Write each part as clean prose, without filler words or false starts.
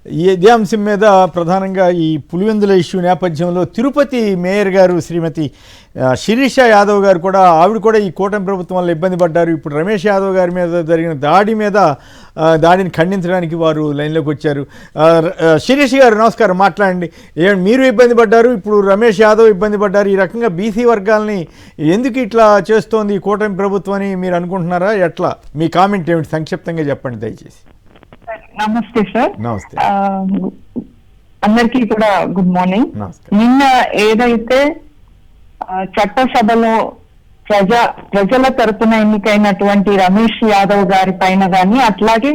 ఇదే అంశం మీద ప్రధానంగా ఈ పులివెందుల ఇష్యూ నేపథ్యంలో తిరుపతి మేయర్ గారు శ్రీమతి శిరీష యాదవ్ గారు కూడా ఆవిడ కూడా ఈ కూటమి ప్రభుత్వం వల్ల ఇబ్బంది పడ్డారు. ఇప్పుడు రమేష్ యాదవ్ గారి మీద జరిగిన దాడిని ఖండించడానికి వారు లైన్లోకి వచ్చారు. శిరీష గారు నమస్కారం, మాట్లాడండి. మీరు ఇబ్బంది పడ్డారు, ఇప్పుడు రమేష్ యాదవ్ ఇబ్బంది పడ్డారు. ఈ రకంగా బీసీ వర్గాల్ని ఎందుకు ఇట్లా చేస్తోంది ఈ కూటమి ప్రభుత్వం అని మీరు అనుకుంటున్నారా? ఎట్లా మీ కామెంట్ ఏమిటి? సంక్షిప్తంగా చెప్పండి దయచేసి. నమస్తే సార్. నమస్తే. అందరికీ కూడా గుడ్ మార్నింగ్. నిన్న ఏదైతే చట్టసభలో ప్రజల తరపున ఎన్నికైనటువంటి రమేష్ యాదవ్ గారి పైన గాని, అట్లాగే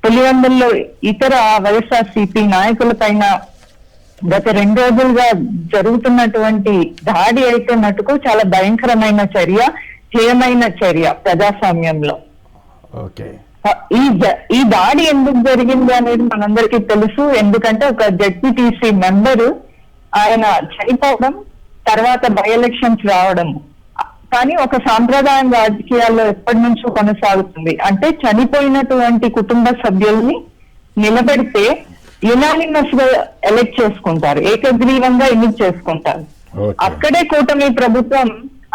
పులివెందుల్లో ఇతర వైఎస్ఆర్సీపీ నాయకుల పైన గత 2 రోజులుగా జరుగుతున్నటువంటి దాడి అయితే మటుకు చాలా భయంకరమైన చర్య, హేయమైన చర్య ప్రజాస్వామ్యంలో. ఓకే. ఈ దాడి ఎందుకు జరిగింది అనేది మనందరికీ తెలుసు. ఎందుకంటే ఒక జెడ్పీటీసీ మెంబరు ఆయన చనిపోవడం, తర్వాత బై ఎలక్షన్స్ రావడం, కానీ ఒక సాంప్రదాయం రాజకీయాల్లో ఎప్పటి నుంచో కొనసాగుతుంది. అంటే చనిపోయినటువంటి కుటుంబ సభ్యుల్ని నిలబెడితే యునానిమస్ గా ఎలెక్ట్ చేసుకుంటారు, ఏకగ్రీవంగా ఎన్నిక చేసుకుంటారు. అక్కడే కూటమి ప్రభుత్వం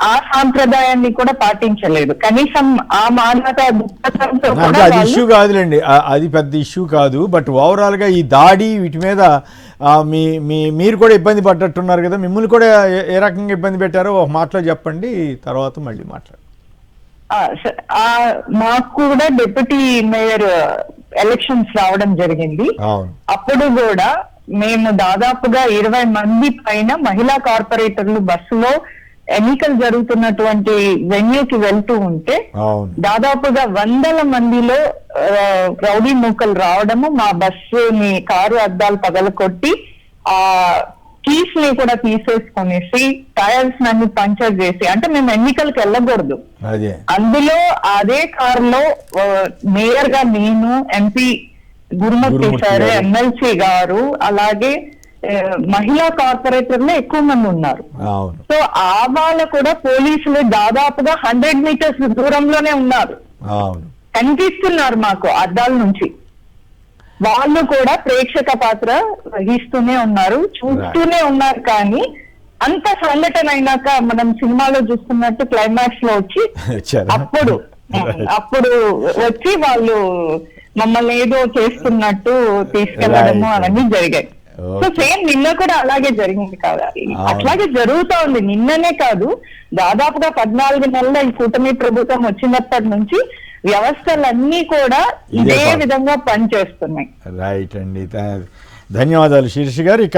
ఆ సాంప్రదాయాన్ని కూడా పాటించలేదు. కనీసం ఆ మానవత దృక్పథంతో అది ఇష్యూ కాదులేండి, అది పెద్ద ఇష్యూ కాదు. బట్ ఓవరాల్ గా ఈ దాడి వీటి మీద మీరు కూడా ఇబ్బంది పడ్డట్టున్నారు కదా, మిమ్మల్ని కూడా ఏ రకంగా ఇబ్బంది పెట్టారో ఒక మాటలో చెప్పండి, తర్వాత మళ్ళీ మాట్లాడు. మాకు కూడా డిప్యూటీ మేయర్ ఎలక్షన్స్ రావడం జరిగింది. అప్పుడు కూడా మేము దాదాపుగా 20 మంది పైన మహిళా కార్పొరేటర్లు బస్సులో ఎన్నికలు జరుగుతున్నటువంటి వెన్యూకి వెళ్తూ ఉంటే దాదాపుగా 100 మందిలో రౌడీ మూకలు రావడము, మా బస్సుని కారు అద్దాలు పగలకొట్టి ఆ కీస్ ని కూడా తీసేసుకునేసి టైర్స్ అన్ని పంచర్ చేసి, అంటే మేము ఎన్నికలకు వెళ్ళకూడదు, అందులో అదే కారులో మేయర్ గా నేను, ఎంపీ గురుమూర్తి సార్, ఎమ్మెల్సీ గారు, అలాగే మహిళా కార్పొరేటర్లు ఎక్కువ మంది ఉన్నారు. సో ఆ వాళ్ళు కూడా పోలీసులు దాదాపుగా 100 మీటర్స్ దూరంలోనే ఉన్నారు, కనిపిస్తున్నారు మాకు అద్దాల నుంచి. వాళ్ళు కూడా ప్రేక్షక పాత్ర వహిస్తూనే ఉన్నారు, చూస్తూనే ఉన్నారు. కానీ అంత సంఘటన అయినాక మనం సినిమాలో చూస్తున్నట్టు క్లైమాక్స్ లో వచ్చి అప్పుడు వచ్చి వాళ్ళు మమ్మల్ని ఏదో చేస్తున్నట్టు తీసుకెళ్లడము అవన్నీ జరిగాయి. సో సేమ్ నిన్న కూడా అలాగే జరిగింది కదా, అట్లాగే జరుగుతా ఉంది. నిన్ననే కాదు, దాదాపుగా 14 నెలల ఈ కూటమి ప్రభుత్వం వచ్చినప్పటి నుంచి వ్యవస్థలన్నీ కూడా ఇదే విధంగా పనిచేస్తున్నాయి. రైట్ అండి, ధన్యవాదాలు శీర్షి గారు.